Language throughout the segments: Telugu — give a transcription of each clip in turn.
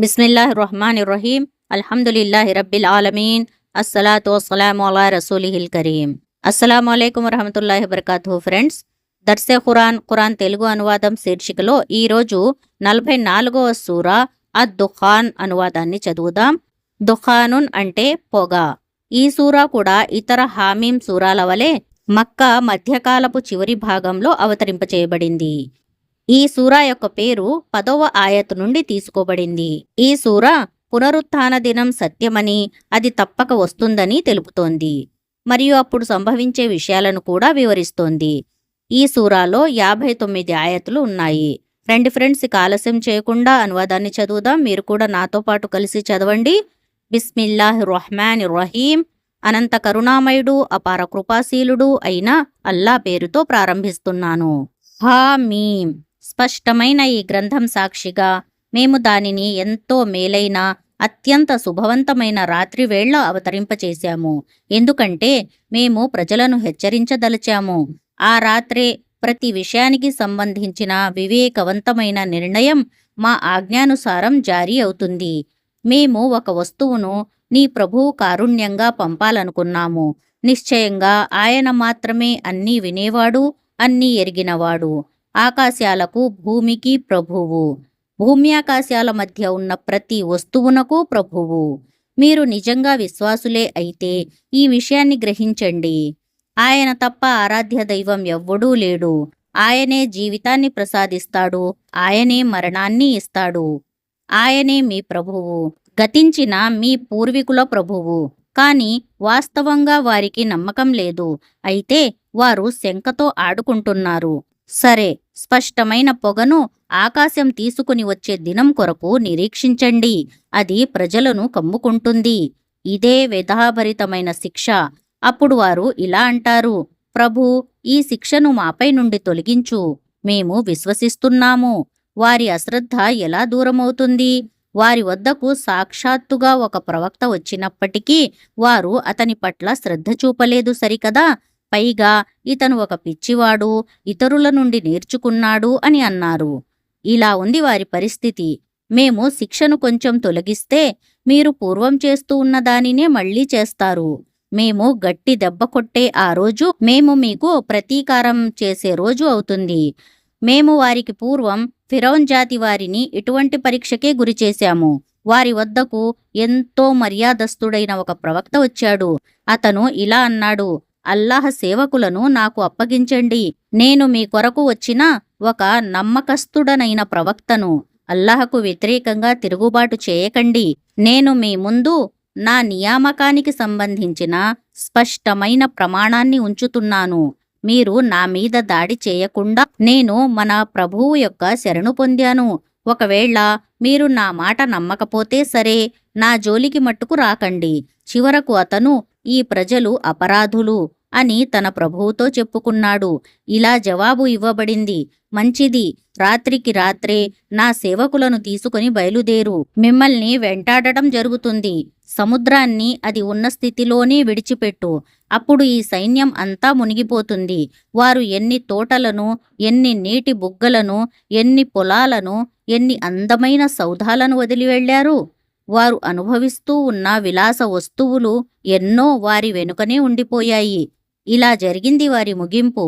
బిస్మిల్లాహిర్రహ్మానిర్రహీం. అల్హమ్దులిల్లాహి రబ్బిల్ ఆలమీన్. అస్సలాతు వస్సలాము అలా రసూలిహిల్ కరీం. అస్సలాము అలైకుం వరహమతుల్లాహి వబరకాతుహు. ఫ్రెండ్స్, దర్సే ఖురాన్ తెలుగు అనువాదం శీర్షికలో ఈరోజు 44వ సూరా అద్-దుఖాన్ అనువాదాన్ని చదువుదాం. దుఖానున్ అంటే పొగ. ఈ సూరా కూడా ఇతర హామీం సూరాల వలె మక్కా మధ్యకాలపు చివరి భాగంలో అవతరింపచేయబడింది. ఈ సూరా యొక్క పేరు 10వ ఆయతు నుండి తీసుకోబడింది. ఈ సూరా పునరుత్థాన దినం సత్యమని, అది తప్పక వస్తుందని తెలుపుతోంది మరియు అప్పుడు సంభవించే విషయాలను కూడా వివరిస్తోంది. ఈ సూరాలో 59 ఆయతులు ఉన్నాయి. రండి ఫ్రెండ్స్, ఇక ఆలస్యం చేయకుండా అనువాదాన్ని చదువుదాం. మీరు కూడా నాతో పాటు కలిసి చదవండి. బిస్మిల్లాహిర్రహ్మానిర్రహీం. అనంత కరుణామయుడు, అపార కృపాశీలుడు అయిన అల్లా పేరుతో ప్రారంభిస్తున్నాను. హామీం. స్పష్టమైన ఈ గ్రంథం సాక్షిగా మేము దానిని ఎంతో మేలైన, అత్యంత శుభవంతమైన రాత్రివేళ అవతరింపచేశాము. ఎందుకంటే మేము ప్రజలను హెచ్చరించదలిచాము. ఆ రాత్రే ప్రతి విషయానికి సంబంధించిన వివేకవంతమైన నిర్ణయం మా ఆజ్ఞానుసారం జారీ అవుతుంది. మేము ఒక వస్తువును నీ ప్రభువు కారుణ్యంగా పంపాలనుకున్నాము. నిశ్చయంగా ఆయన మాత్రమే అన్నీ వినేవాడు, అన్నీ ఎరిగినవాడు. ఆకాశాలకు భూమికి ప్రభువు, భూమి ఆకాశాల మధ్య ఉన్న ప్రతి వస్తువునకు ప్రభువు. మీరు నిజంగా విశ్వాసులే అయితే ఈ విషయాన్ని గ్రహించండి. ఆయన తప్ప ఆరాధ్య దైవం ఎవ్వడూ లేడు. ఆయనే జీవితాన్ని ప్రసాదిస్తాడు, ఆయనే మరణాన్ని ఇస్తాడు. ఆయనే మీ ప్రభువు, గతించిన మీ పూర్వీకుల ప్రభువు. కాని వాస్తవంగా వారికి నమ్మకం లేదు. అయితే వారు శంకతో ఆడుకుంటున్నారు. సరే, స్పష్టమైన పొగను ఆకాశం తీసుకుని వచ్చే దినం కొరకు నిరీక్షించండి. అది ప్రజలను కమ్ముకుంటుంది. ఇదే వ్యధాభరితమైన శిక్ష. అప్పుడు వారు ఇలా అంటారు, ప్రభూ, ఈ శిక్షను మాపై నుండి తొలగించు. మేము విశ్వసిస్తున్నాము. వారి అశ్రద్ధ ఎలా దూరమవుతుంది? వారి వద్దకు సాక్షాత్తుగా ఒక ప్రవక్త వచ్చినప్పటికీ వారు అతని పట్ల శ్రద్ధ చూపలేదు సరికదా. పైగా ఇతను ఒక పిచ్చివాడు, ఇతరుల నుండి నేర్చుకున్నాడు అని అన్నారు. ఇలా ఉంది వారి పరిస్థితి. మేము శిక్షను కొంచెం తొలగిస్తే మీరు పూర్వం చేస్తూ ఉన్న దానినే మళ్లీ చేస్తారు. మేము గట్టి దెబ్బ కొట్టే ఆ రోజు మేము మీకు ప్రతీకారం చేసే రోజు అవుతుంది. మేము వారికి పూర్వం ఫిరౌన్ జాతి వారిని ఇటువంటి పరీక్షకే గురిచేశాము. వారి వద్దకు ఎంతో మర్యాదస్తుడైన ఒక ప్రవక్త వచ్చాడు. అతను ఇలా అన్నాడు, అల్లాహ్ సేవకులను నాకు అప్పగించండి. నేను మీ కొరకు వచ్చిన ఒక నమ్మకస్తుడనైన ప్రవక్తను. అల్లాహకు వ్యతిరేకంగా తిరుగుబాటు చేయకండి. నేను మీ ముందు నా నియామకానికి సంబంధించిన స్పష్టమైన ప్రమాణాన్ని ఉంచుతున్నాను. మీరు నా మీద దాడి చేయకుండా నేను మన ప్రభువు యొక్క శరణు పొందాను. ఒకవేళ మీరు నా మాట నమ్మకపోతే సరే, నా జోలికి మట్టుకు రాకండి. చివరకు అతను ఈ ప్రజలు అపరాధులు అని తన ప్రభువుతో చెప్పుకున్నాడు. ఇలా జవాబు ఇవ్వబడింది, మంచిది, రాత్రికి రాత్రే నా సేవకులను తీసుకుని బయలుదేరు. మిమ్మల్ని వెంటాడటం జరుగుతుంది. సముద్రాన్ని అది ఉన్న స్థితిలోనే విడిచిపెట్టు. అప్పుడు ఈ సైన్యం అంతా మునిగిపోతుంది. వారు ఎన్ని తోటలను, ఎన్ని నీటి బుగ్గలను, ఎన్ని పొలాలను, ఎన్ని అందమైన సౌధాలను వదిలి వెళ్లారు. వారు అనుభవిస్తూ ఉన్న విలాస వస్తువులు ఎన్నో వారి వెనుకనే ఉండిపోయాయి. ఇలా జరిగింది వారి ముగింపు.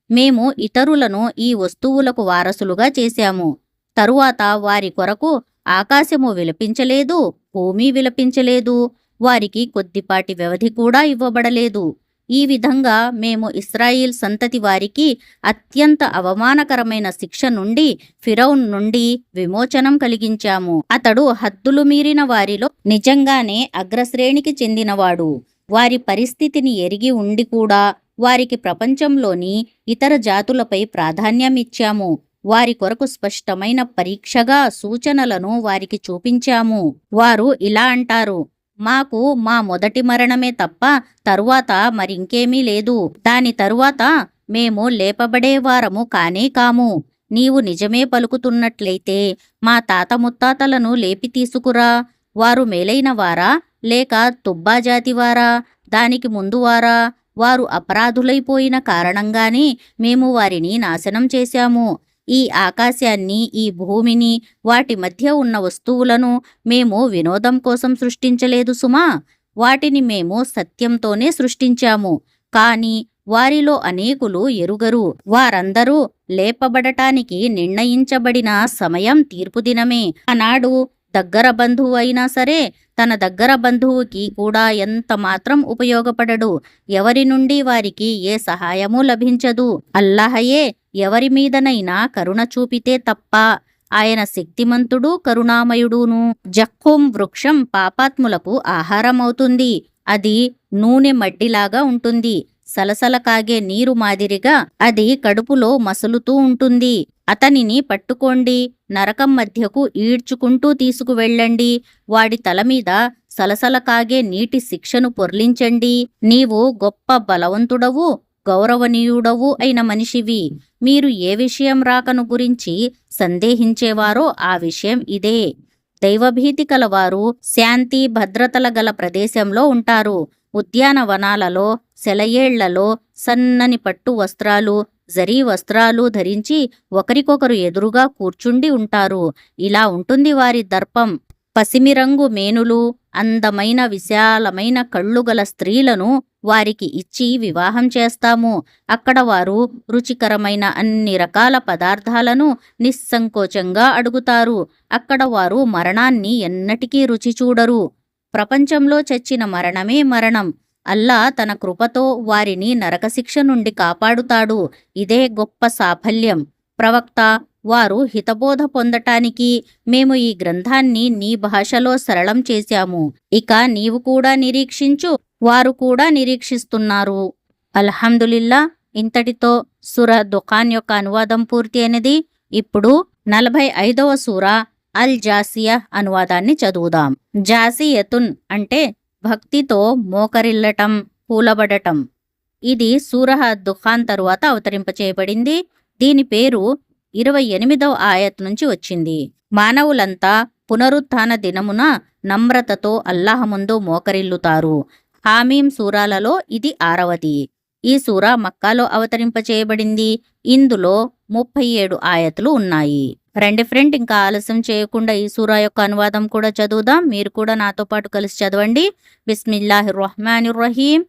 మేము ఇతరులను ఈ వస్తువులకు వారసులుగా చేశాము. తరువాత వారి కొరకు ఆకాశము విలపించలేదు, భూమి విలపించలేదు. వారికి కొద్దిపాటి వ్యవధి కూడా ఇవ్వబడలేదు. ఈ విధంగా మేము ఇశ్రాయేల్ సంతతి వారికి అత్యంత అవమానకరమైన శిక్ష నుండి, ఫిరౌన్ నుండి విమోచనం కలిగించాము. అతడు హద్దులు మీరిన వారిలో నిజంగానే అగ్రశ్రేణికి చెందినవాడు. వారి పరిస్థితిని ఎరిగి ఉండి కూడా వారికి ప్రపంచంలోని ఇతర జాతులపై ప్రాధాన్యమిచ్చాము. వారి కొరకు స్పష్టమైన పరీక్షగా సూచనలను వారికి చూపించాము. వారు ఇలా అంటారు, మాకు మా మొదటి మరణమే తప్ప తరువాత మరింకేమీ లేదు. దాని తరువాత మేము లేపబడేవారము కానే కాము. నీవు నిజమే పలుకుతున్నట్లయితే మా తాత ముత్తాతలను లేపి తీసుకురా. వారు మేలైనవారా లేక తుబ్బాజాతివారా, దానికి ముందువారా? వారు అపరాధులైపోయిన కారణంగానే మేము వారిని నాశనం చేశాము. ఈ ఆకాశాన్ని, ఈ భూమిని, వాటి మధ్య ఉన్న వస్తువులను మేము వినోదం కోసం సృష్టించలేదు సుమా. వాటిని మేము సత్యంతోనే సృష్టించాము. కాని వారిలో అనేకులు ఎరుగరు. వారందరూ లేపబడటానికి నిర్ణయించబడిన సమయం తీర్పుదినమే. ఆనాడు దగ్గర బంధువు అయినా సరే తన దగ్గర బంధువుకి కూడా ఎంత మాత్రం ఉపయోగపడడు. ఎవరి నుండి వారికి ఏ సహాయమూ లభించదు. అల్లాహయే ఎవరి మీదనైనా కరుణ చూపితే తప్ప. ఆయన శక్తిమంతుడు, కరుణామయుడును. జక్కూం వృక్షం పాపాత్ములకు ఆహారమవుతుంది. అది నూనె మడ్డిలాగా ఉంటుంది. సలసల కాగే నీరు మాదిరిగా అది కడుపులో మసులుతూ ఉంటుంది. అతనిని పట్టుకోండి, నరకం మధ్యకు ఈడ్చుకుంటూ తీసుకువెళ్ళండి. వాడి తలమీద సలసల కాగే నీటి శిక్షను పొర్లించండి. నీవు గొప్ప బలవంతుడవు, గౌరవనీయుడవు అయిన మనిషివి. మీరు ఏ విషయం రాకను గురించి సందేహించేవారో ఆ విషయం ఇదే. దైవభీతి కలవారు శాంతి భద్రతల గల ప్రదేశంలో ఉంటారు. ఉద్యానవనాలలో, సెలయేళ్లలో సన్నని పట్టు వస్త్రాలు, జరీ వస్త్రాలు ధరించి ఒకరికొకరు ఎదురుగా కూర్చుండి ఉంటారు. ఇలా ఉంటుంది వారి దర్పం. పసిమిరంగు మేనులు, అందమైన విశాలమైన కళ్ళు గల స్త్రీలను వారికి ఇచ్చి వివాహం చేస్తాము. అక్కడ వారు రుచికరమైన అన్ని రకాల పదార్థాలను నిస్సంకోచంగా అడుగుతారు. అక్కడ వారు మరణాన్ని ఎన్నటికీ రుచి చూడరు. ప్రపంచంలో చచ్చిన మరణమే మరణం. అల్లా తన కృపతో వారిని నరకశిక్ష నుండి కాపాడుతాడు. ఇదే గొప్ప సాఫల్యం. ప్రవక్త, వారు హితబోధ పొందటానికి మేము ఈ గ్రంథాన్ని నీ భాషలో సరళం చేశాము. ఇక నీవు కూడా నిరీక్షించు. వారు కూడా నిరీక్షిస్తున్నారు. అల్హమ్దులిల్లా. ఇంతటితో సూర దుఖాన్ యొక్క అనువాదం పూర్తి అయినది. ఇప్పుడు 45వ సూర అల్ జాసియా అనువాదాన్ని చదువుదాం. జాసియతున్ అంటే భక్తితో మోకరిల్లటం, కూలబడటం. ఇది సూరహ దుఖాన్ తరువాత అవతరింపచేయబడింది. దీని పేరు 28వ ఆయత్ నుంచి వచ్చింది. మానవులంతా పునరుత్థాన దినమున నమ్రతతో అల్లాహ్ ముందు మోకరిల్లుతారు. హామీం సూరాలలో ఇది 6వది. ఈ సూరా మక్కాలో అవతరింపచేయబడింది. ఇందులో 37 ఆయతులు ఉన్నాయి. రండి ఫ్రెండ్, ఇంకా ఆలస్యం చేయకుండా ఈ సూరా యొక్క అనువాదం కూడా చదువుదాం. మీరు కూడా నాతో పాటు కలిసి చదవండి. బిస్మిల్లాహిర్ రహ్మానిర్ రహీం.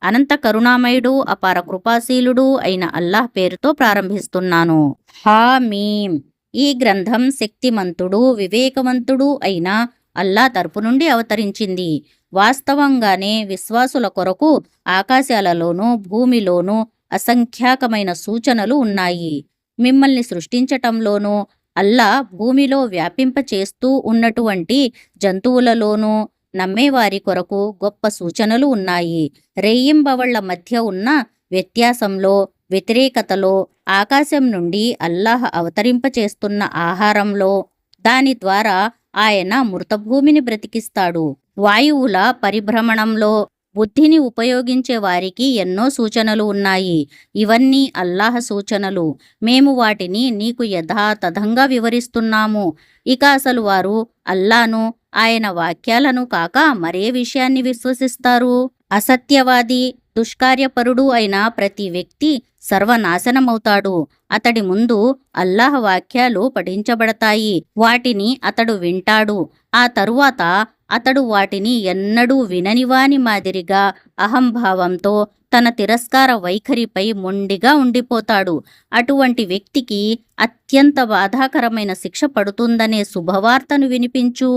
అనంత కరుణామయుడు, అపార కృపాశీలుడు అయిన అల్లాహ్ పేరుతో ప్రారంభిస్తున్నాను. హామీం. ఈ గ్రంథం శక్తిమంతుడు, వివేకవంతుడు అయిన అల్లాహ్ తరపు నుండి అవతరించింది. వాస్తవంగానే విశ్వాసుల కొరకు ఆకాశాలలోనూ భూమిలోనూ అసంఖ్యాకమైన సూచనలు ఉన్నాయి. మిమ్మల్ని సృష్టించటంలోనూ అల్లాహ్ భూమిలో వ్యాపింపచేస్తూ ఉన్నటువంటి జంతువులలోనూ నమ్మేవారి కొరకు గొప్ప సూచనలు ఉన్నాయి. రేయింబవళ్ల మధ్య ఉన్న వ్యత్యాసంలో, వ్యతిరేకతలో, ఆకాశం నుండి అల్లాహ్ అవతరింపచేస్తున్న ఆహారంలో, దాని ద్వారా ఆయన మృతభూమిని బ్రతికిస్తాడు. వాయువుల పరిభ్రమణంలో బుద్ధిని ఉపయోగించే వారికి ఎన్నో సూచనలు ఉన్నాయి. ఇవన్నీ అల్లాహ్ సూచనలు. మేము వాటిని నీకు యథాతథంగా వివరిస్తున్నాము. ఇక అసలు వారు అల్లాను, ఆయన వాక్యాలను కాక మరే విషయాన్ని విశ్వసిస్తారు? అసత్యవాది, దుష్కార్యపరుడు అయిన ప్రతి వ్యక్తి సర్వనాశనమవుతాడు. అతడి ముందు అల్లాహ్ వాక్యాలు పఠించబడతాయి. వాటిని అతడు వింటాడు. ఆ తరువాత అతడు వాటిని ఎన్నడూ విననివాని మాదిరిగా అహంభావంతో తన తిరస్కార వైఖరిపై మొండిగా ఉండిపోతాడు. అటువంటి వ్యక్తికి అత్యంత బాధాకరమైన శిక్ష పడుతుందనే శుభవార్తను వినిపించు.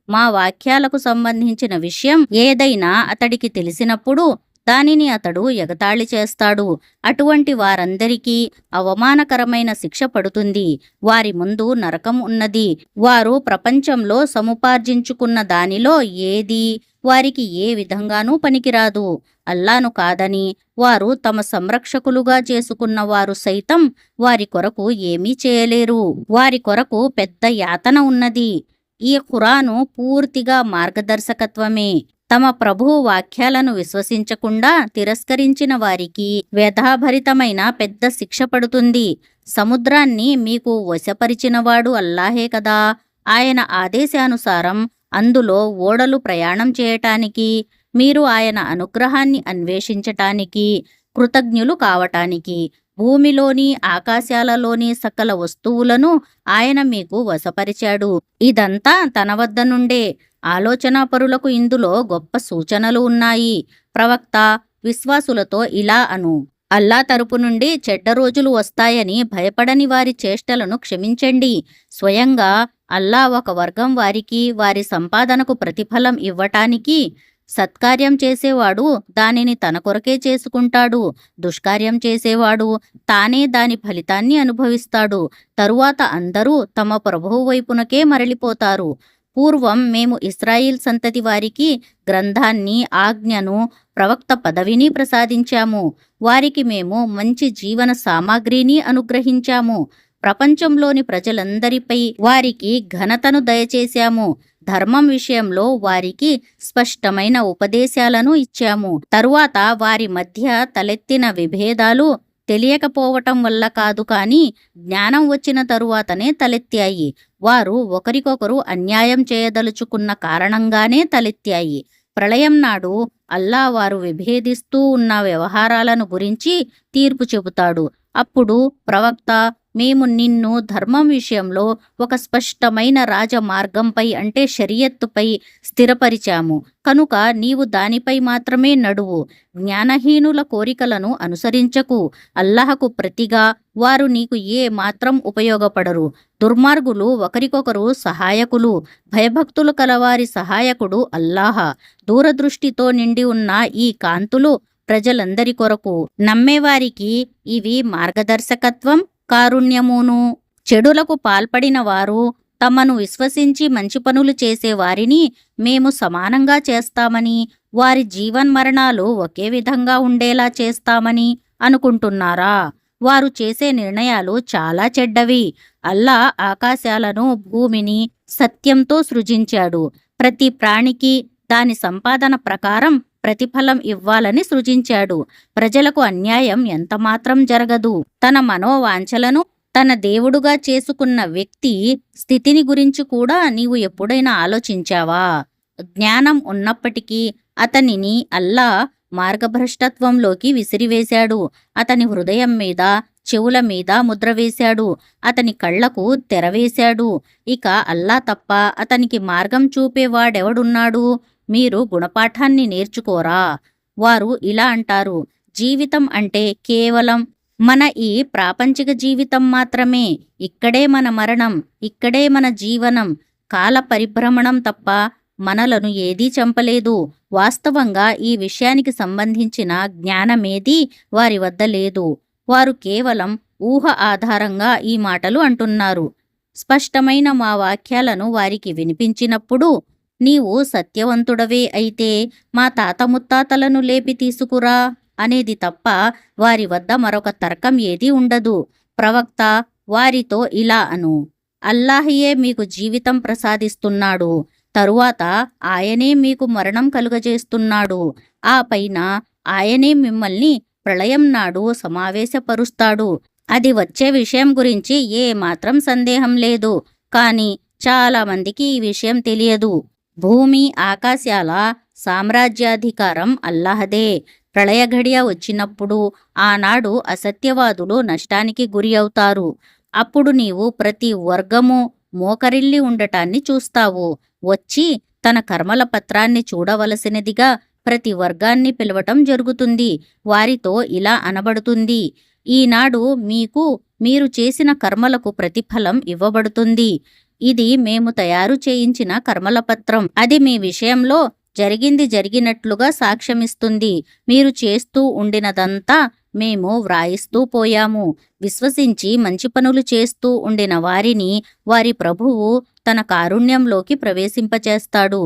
మా వాక్యాలకు సంబంధించిన విషయం ఏదైనా అతడికి తెలిసినప్పుడు దానిని అతడు ఎగతాళి చేస్తాడు. అటువంటి వారందరికీ అవమానకరమైన శిక్ష పడుతుంది. వారి ముందు నరకం ఉన్నది. వారు ప్రపంచంలో సముపార్జించుకున్న దానిలో ఏదీ వారికి ఏ విధంగానూ పనికిరాదు. అల్లాను కాదని వారు తమ సంరక్షకులుగా చేసుకున్న వారు సైతం వారి కొరకు ఏమీ చేయలేరు. వారి కొరకు పెద్ద యాతన ఉన్నది. ఈ ఖురాను పూర్తిగా మార్గదర్శకత్వమే. తమ ప్రభువు వాక్యాలను విశ్వసించకుండా తిరస్కరించిన వారికి వ్యధాభరితమైన పెద్ద శిక్ష పడుతుంది. సముద్రాన్ని మీకు వశపరిచినవాడు అల్లాహే కదా. ఆయన ఆదేశానుసారం అందులో ఓడలు ప్రయాణం చేయటానికి, మీరు ఆయన అనుగ్రహాన్ని అన్వేషించటానికి, కృతజ్ఞులు కావటానికి భూమిలోని ఆకాశాలలోని సకల వస్తువులను ఆయన మీకు వశపరిచాడు. ఇదంతా తన వద్ద నుండే. ఆలోచనాపరులకు ఇందులో గొప్ప సూచనలు ఉన్నాయి. ప్రవక్త, విశ్వాసులతో ఇలా అను: అల్లా తరపు నుండి చెడ్డ రోజులు వస్తాయని భయపడని వారి చేష్టలను క్షమించండి. స్వయంగా అల్లా ఒక వర్గం వారికి వారి సంపాదనకు ప్రతిఫలం ఇవ్వటానికి, సత్కార్యం చేసేవాడు దానిని తన కొరకే చేసుకుంటాడు, దుష్కార్యం చేసేవాడు తానే దాని ఫలితాన్ని అనుభవిస్తాడు. తరువాత అందరూ తమ ప్రభువు వైపునకే మరలిపోతారు. పూర్వం మేము ఇశ్రాయిల్ సంతతి వారికి గ్రంథాన్ని, ఆజ్ఞను, ప్రవక్త పదవిని ప్రసాదించాము. వారికి మేము మంచి జీవన సామాగ్రిని అనుగ్రహించాము. ప్రపంచంలోని ప్రజలందరిపై వారికి ఘనతను దయచేశాము. ధర్మం విషయంలో వారికి స్పష్టమైన ఉపదేశాలను ఇచ్చాము. తరువాత వారి మధ్య తలెత్తిన విభేదాలు తెలియకపోవటం వల్ల కాదు, కానీ జ్ఞానం వచ్చిన తరువాతనే తలెత్తాయి. వారు ఒకరికొకరు అన్యాయం చేయదలుచుకున్న కారణంగానే తలెత్తాయి. ప్రళయం నాడు అల్లా వారు విభేదిస్తూ ఉన్న వ్యవహారాలను గురించి తీర్పు చెబుతాడు. అప్పుడు ప్రవక్త, మేము నిన్ను ధర్మం విషయంలో ఒక స్పష్టమైన రాజమార్గంపై అంటే షరియత్తుపై స్థిరపరిచాము కనుక నీవు దానిపై మాత్రమే నడువు. జ్ఞానహీనుల కోరికలను అనుసరించకు. అల్లాహకు ప్రతిగా వారు నీకు ఏ మాత్రం ఉపయోగపడరు. దుర్మార్గులు ఒకరికొకరు సహాయకులు. భయభక్తులు కలవారి సహాయకుడు అల్లాహ. దూరదృష్టితో నిండి ఉన్న ఈ కాంతులు ప్రజలందరి కొరకు. నమ్మేవారికి ఇవి మార్గదర్శకత్వం, కారుణ్యమును. చెడులకు పాల్పడిన వారు, తమను విశ్వసించి మంచి పనులు చేసే వారిని మేము సమానంగా చేస్తామని, వారి జీవన్మరణాలు ఒకే విధంగా ఉండేలా చేస్తామని అనుకుంటున్నారా? వారు చేసే నిర్ణయాలు చాలా చెడ్డవి. అల్లా ఆకాశాలను, భూమిని సత్యంతో సృజించాడు. ప్రతి ప్రాణికి దాని సంపాదన ప్రకారం ప్రతిఫలం ఇవ్వాలని సృజించాడు. ప్రజలకు అన్యాయం ఎంతమాత్రం జరగదు. తన మనోవాంఛలను తన దేవుడుగా చేసుకున్న వ్యక్తి స్థితిని గురించి కూడా నీవు ఎప్పుడైనా ఆలోచించావా? జ్ఞానం ఉన్నప్పటికీ అతనిని అల్లా మార్గభ్రష్టత్వంలోకి విసిరివేశాడు. అతని హృదయం మీద, చెవుల మీద ముద్ర వేశాడు. అతని కళ్లకు తెరవేశాడు. ఇక అల్లా తప్ప అతనికి మార్గం చూపేవాడెవడున్నాడు? మీరు గుణపాఠాన్ని నేర్చుకోరా? వారు ఇలా అంటారు: జీవితం అంటే కేవలం మన ఈ ప్రాపంచిక జీవితం మాత్రమే. ఇక్కడే మన మరణం, ఇక్కడే మన జీవనం. కాల పరిభ్రమణం తప్ప మనలను ఏదీ చంపలేదు. వాస్తవంగా ఈ విషయానికి సంబంధించిన జ్ఞానమేదీ వారి వద్ద లేదు. వారు కేవలం ఊహ ఆధారంగా ఈ మాటలు అంటున్నారు. స్పష్టమైన మా వాక్యాలను వారికి వినిపించినప్పుడు, నీవు సత్యవంతుడవే అయితే మా తాత ముత్తాతలను లేపి తీసుకురా అనేది తప్ప వారి వద్ద మరొక తర్కం ఏదీ ఉండదు. ప్రవక్త, వారితో ఇలా అను: అల్లాహయే మీకు జీవితం ప్రసాదిస్తున్నాడు. తరువాత ఆయనే మీకు మరణం కలుగజేస్తున్నాడు. ఆ పైన ఆయనే మిమ్మల్ని ప్రళయం నాడు సమావేశపరుస్తాడు. అది వచ్చే విషయం గురించి ఏ మాత్రం సందేహం లేదు. కానీ చాలా మందికి ఈ విషయం తెలియదు. భూమి, ఆకాశాల సామ్రాజ్యాధికారం అల్లాహదే. ప్రళయ ఘడియ వచ్చినప్పుడు ఆనాడు అసత్యవాదులు నష్టానికి గురి అవుతారు. అప్పుడు నీవు ప్రతి వర్గము మోకరిల్లి ఉండటాన్ని చూస్తావు. వచ్చి తన కర్మల పత్రాన్ని చూడవలసినదిగా ప్రతి వర్గాన్ని పిలవటం జరుగుతుంది. వారితో ఇలా అనబడుతుంది: ఈనాడు మీకు మీరు చేసిన కర్మలకు ప్రతిఫలం ఇవ్వబడుతుంది. ఇది మేము తయారు చేయించిన కర్మల పత్రం. అది మీ విషయంలో జరిగింది జరిగినట్లుగా సాక్ష్యమిస్తుంది. మీరు చేస్తూ ఉండినదంతా మేము వ్రాయిస్తూ పోయాము. విశ్వసించి మంచి పనులు చేస్తూ ఉండిన వారిని వారి ప్రభువు తన కారుణ్యంలోకి ప్రవేశింపచేస్తాడు.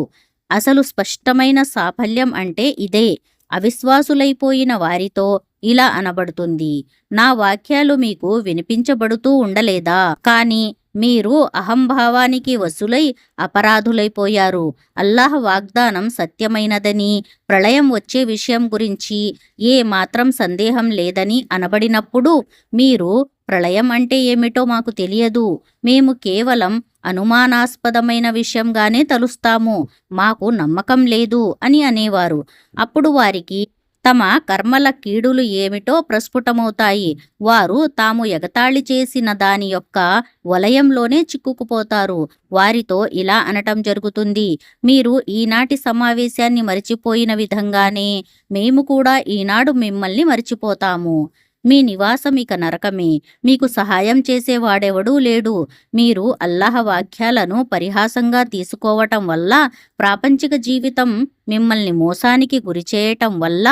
అసలు స్పష్టమైన సాఫల్యం అంటే ఇదే. అవిశ్వాసులైపోయిన వారితో ఇలా అనబడుతుంది: నా వాక్యాలు మీకు వినిపించబడుతూ ఉండలేదా? కానీ మీరు అహంభావానికి వశులై అపరాధులైపోయారు. అల్లాహ్ వాగ్దానం సత్యమైనదని, ప్రళయం వచ్చే విషయం గురించి ఏ మాత్రం సందేహం లేదని అనబడినప్పుడు మీరు ప్రళయం అంటే ఏమిటో మాకు తెలియదు, మేము కేవలం అనుమానాస్పదమైన విషయంగానే తలుస్తాము, మాకు నమ్మకం లేదు అని అనేవారు. అప్పుడు వారికి తమ కర్మల కీడులు ఏమిటో ప్రస్ఫుటమవుతాయి. వారు తాము ఎగతాళి చేసిన దాని యొక్క వలయంలోనే చిక్కుకుపోతారు. వారితో ఇలా అనటం జరుగుతుంది, మీరు ఈనాటి సమావేశాన్ని మరిచిపోయిన విధంగానే మేము కూడా ఈనాడు మిమ్మల్ని మరిచిపోతాము. మీ నివాసం ఇక నరకమే. మీకు సహాయం చేసేవాడెవడూ లేడు. మీరు అల్లాహ్ వాక్యాలను పరిహాసంగా తీసుకోవటం వల్ల, ప్రాపంచిక జీవితం మిమ్మల్ని మోసానికి గురిచేయటం వల్ల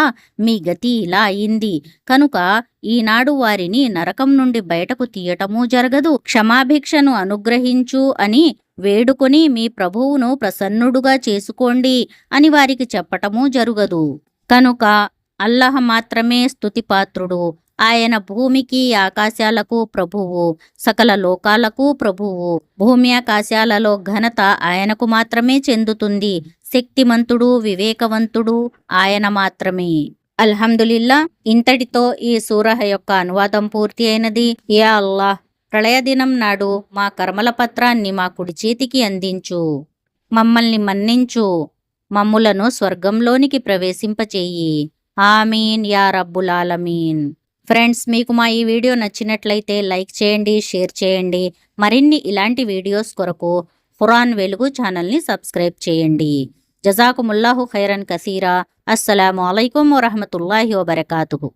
మీ గతి ఇలా అయింది. కనుక ఈనాడు వారిని నరకం నుండి బయటకు తీయటమూ జరగదు. క్షమాభిక్షను అనుగ్రహించు అని వేడుకొని మీ ప్రభువును ప్రసన్నుడుగా చేసుకోండి అని వారికి చెప్పటమూ జరుగదు. కనుక అల్లాహ్ మాత్రమే స్తుతిపాత్రుడు. ఆయన భూమికి ఆకాశాలకు ప్రభువు, సకల లోకాలకు ప్రభువు. భూమి ఆకాశాలలో ఘనత ఆయనకు మాత్రమే చెందుతుంది. శక్తిమంతుడు, వివేకవంతుడు ఆయన మాత్రమే. అల్హమ్దులిల్లా. ఇంతటితో ఈ సూరహ యొక్క అనువాదం పూర్తి అయినది. యా అల్లాహ్, ప్రళయ దినం నాడు మా కర్మల పత్రాన్ని మా కుడి చేతికి అందించు. మమ్మల్ని మన్నించు. మమ్ములను స్వర్గంలోనికి ప్రవేశింపచేయి. ఆమీన్ యా రబ్బుల్ ఆలమీన్. ఫ్రెండ్స్, మీకు మా ఈ వీడియో నచ్చినట్లయితే లైక్ చేయండి, షేర్ చేయండి. మరిన్ని ఇలాంటి వీడియోస్ కొరకు ఖురాన్ వెలుగు ఛానల్ని సబ్స్క్రైబ్ చేయండి. జజాకుముల్లాహు ఖైరన్ కసీరా. అస్సలాము అలైకుం వరహమతుల్లాహి వబరకాతుహు.